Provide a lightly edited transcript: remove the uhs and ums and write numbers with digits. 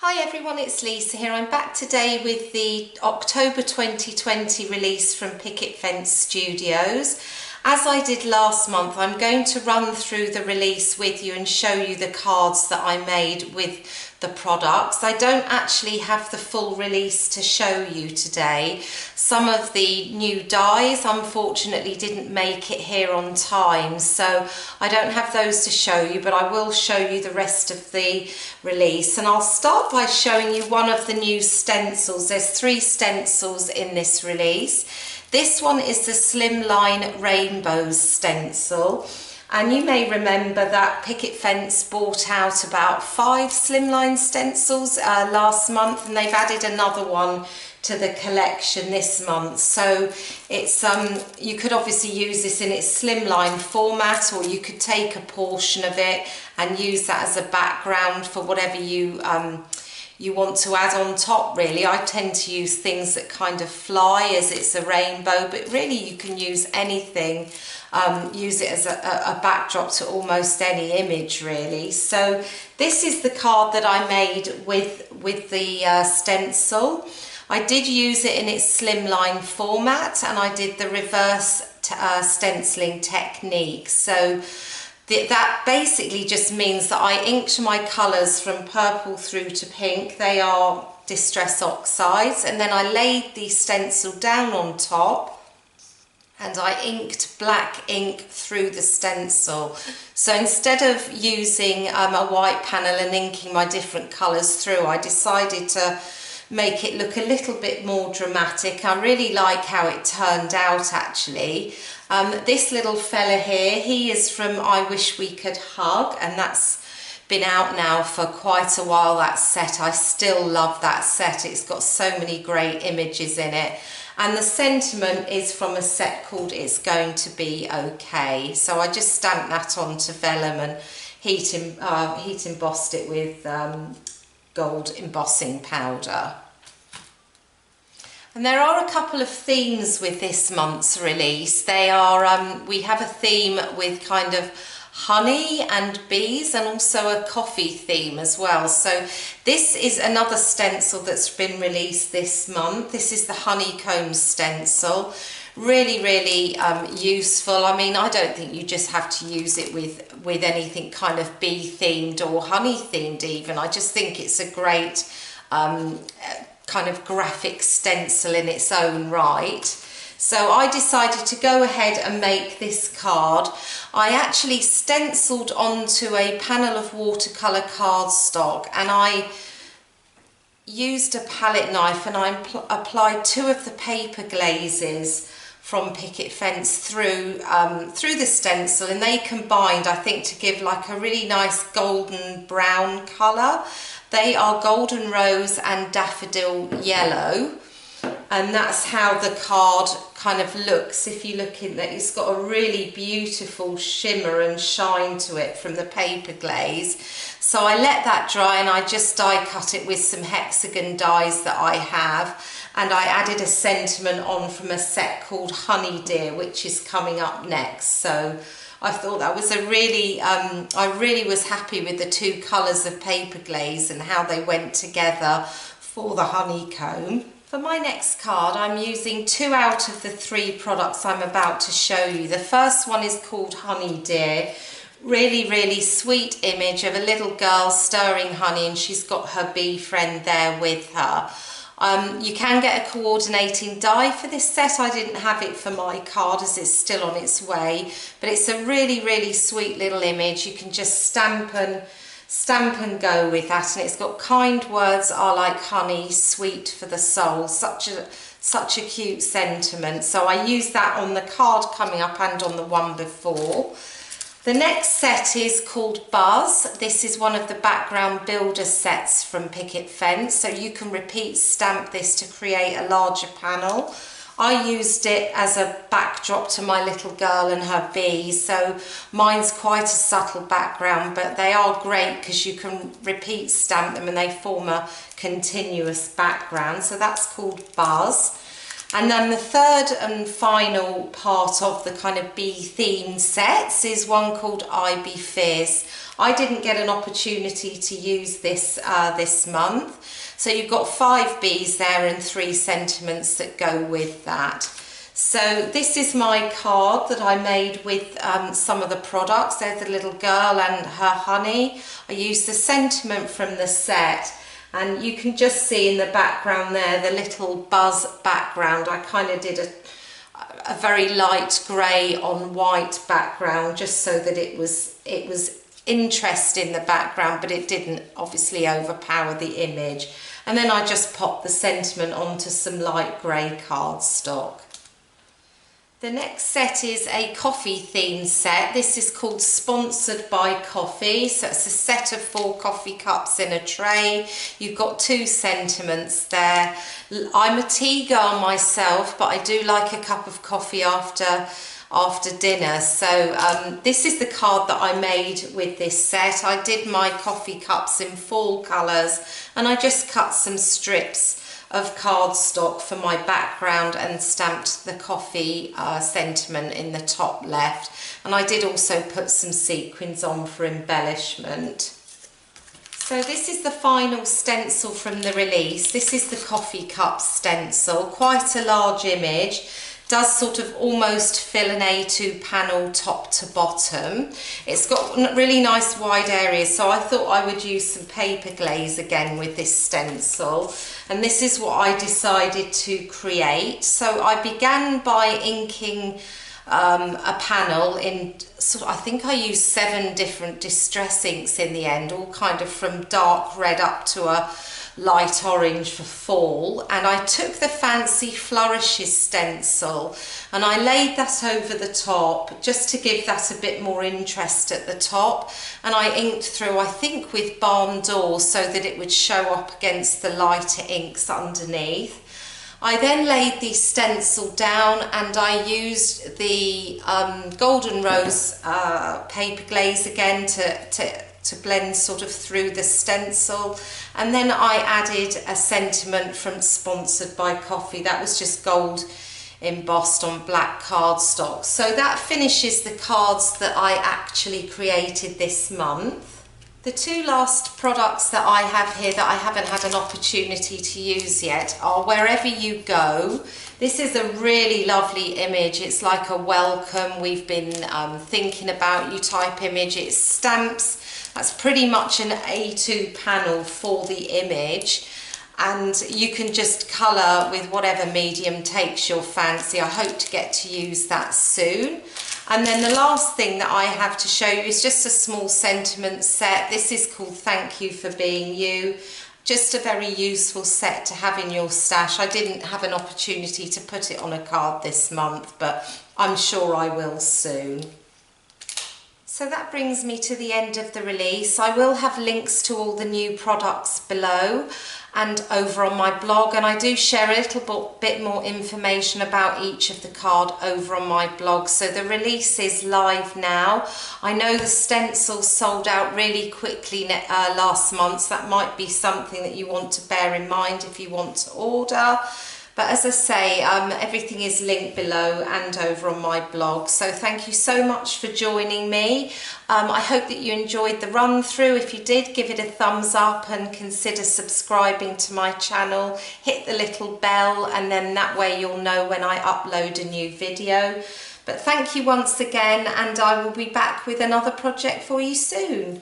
Hi everyone, it's Lisa here. I'm back today with the October 2020 release from Picket Fence Studios. As I did last month, I'm going to run through the release with you and show you the cards that I made with the products. I don't actually have the full release to show you today. Some of the new dies unfortunately didn't make it here on time, so I don't have those to show you, but I will show you the rest of the release. And I'll start by showing you one of the new stencils. There's 3 stencils in this release. This one is the Slimline Rainbows stencil, and you may remember that Picket Fence bought out about 5 Slimline stencils last month, and they've added another one to the collection this month. So it's you could obviously use this in its slimline format, or you could take a portion of it and use that as a background for whatever you want to add on top. Really, I tend to use things that kind of fly as it's a rainbow, but really you can use anything, use it as a backdrop to almost any image really. So this is the card that I made with the stencil. I did use it in its slimline format, and I did the reverse stenciling technique. So that basically just means that I inked my colours from purple through to pink. They are Distress Oxides, and then I laid the stencil down on top and I inked black ink through the stencil. So instead of using a white panel and inking my different colours through, I decided to make it look a little bit more dramatic. I really like how it turned out actually. This little fella here, he is from I Wish We Could Hug, and that's been out now for quite a while, that set. I still love that set. It's got so many great images in it. And the sentiment is from a set called It's Going to Be Okay. So I just stamped that onto vellum and heat embossed it with gold embossing powder. And there are a couple of themes with this month's release. They are, we have a theme with kind of honey and bees, and also a coffee theme as well. So this is another stencil that's been released this month. This is the Honeycomb Stencil. Really useful. I mean, I don't think you just have to use it with anything kind of bee themed or honey themed even. I just think it's a great kind of graphic stencil in its own right. So I decided to go ahead and make this card. I actually stenciled onto a panel of watercolour cardstock, and I used a palette knife and I applied 2 of the paper glazes from Picket Fence through the stencil, and they combined, I think, to give like a really nice golden brown colour. They are Golden Rose and Daffodil Yellow, and that's how the card kind of looks. If you look in there, it's got a really beautiful shimmer and shine to it from the paper glaze. So I let that dry and I just die cut it with some hexagon dies that I have, and I added a sentiment on from a set called Honeydew, which is coming up next. So I thought that was a really, I really was happy with the 2 colours of paper glaze and how they went together for the honeycomb. For my next card, I'm using 2 out of the 3 products I'm about to show you. The first one is called Honeydew. Really sweet image of a little girl stirring honey, and she's got her bee friend there with her. You can get a coordinating die for this set. I didn't have it for my card as it's still on its way, but it's a really sweet little image. You can just stamp and go with that, and it's got kind words are like honey, sweet for the soul. Such a cute sentiment. So I used that on the card coming up and on the one before. The next set is called Buzz. This is one of the background builder sets from Picket Fence, so you can repeat stamp this to create a larger panel. I used it as a backdrop to my little girl and her bees, so mine's quite a subtle background, but they are great because you can repeat stamp them and they form a continuous background. So that's called Buzz. And then the third and final part of the kind of bee themed sets is one called I Be Fierce. I didn't get an opportunity to use this this month. So you've got 5 bees there and 3 sentiments that go with that. So this is my card that I made with some of the products. There's the little girl and her honey. I used the sentiment from the set, and you can just see in the background there the little buzz background. I kind of did a very light grey on white background just so that it was interest in the background, but it didn't obviously overpower the image. And then I just popped the sentiment onto some light grey cardstock. The next set is a coffee themed set. This is called Sponsored by Coffee. So it's a set of 4 coffee cups in a tray. You've got 2 sentiments there. I'm a tea girl myself, but I do like a cup of coffee after dinner. So this is the card that I made with this set. I did my coffee cups in fall colours, and I just cut some strips of cardstock for my background and stamped the coffee sentiment in the top left, and I did also put some sequins on for embellishment. So this is the final stencil from the release. This is the coffee cup stencil, quite a large image. Does sort of almost fill an A2 panel top to bottom. It's got really nice wide areas, so I thought I would use some paper glaze again with this stencil, and this is what I decided to create. So I began by inking a panel in I think I used 7 different distress inks in the end, all kind of from dark red up to a light orange for fall, and I took the Fancy Flourishes stencil and I laid that over the top just to give that a bit more interest at the top, and I inked through, I think with Barn Door, so that it would show up against the lighter inks underneath. I then laid the stencil down and I used the Golden Rose paper glaze again to blend sort of through the stencil, and then I added a sentiment from Sponsored by Coffee. That was just gold embossed on black cardstock. So that finishes the cards that I actually created this month. The 2 last products that I have here that I haven't had an opportunity to use yet are Wherever You Go. This is a really lovely image. It's like a welcome, we've been thinking about you type image. It's stamps. That's pretty much an A2 panel for the image, and you can just colour with whatever medium takes your fancy. I hope to get to use that soon. And then the last thing that I have to show you is just a small sentiment set. This is called Thank You for Being You. Just a very useful set to have in your stash. I didn't have an opportunity to put it on a card this month, but I'm sure I will soon. So that brings me to the end of the release. I will have links to all the new products below and over on my blog, and I do share a little bit more information about each of the card over on my blog. So the release is live now. I know the stencils sold out really quickly last month, so that might be something that you want to bear in mind if you want to order. But as I say, everything is linked below and over on my blog. So thank you so much for joining me. I hope that you enjoyed the run through. If you did, give it a thumbs up and consider subscribing to my channel. Hit the little bell, and then that way you'll know when I upload a new video. But thank you once again, and I will be back with another project for you soon.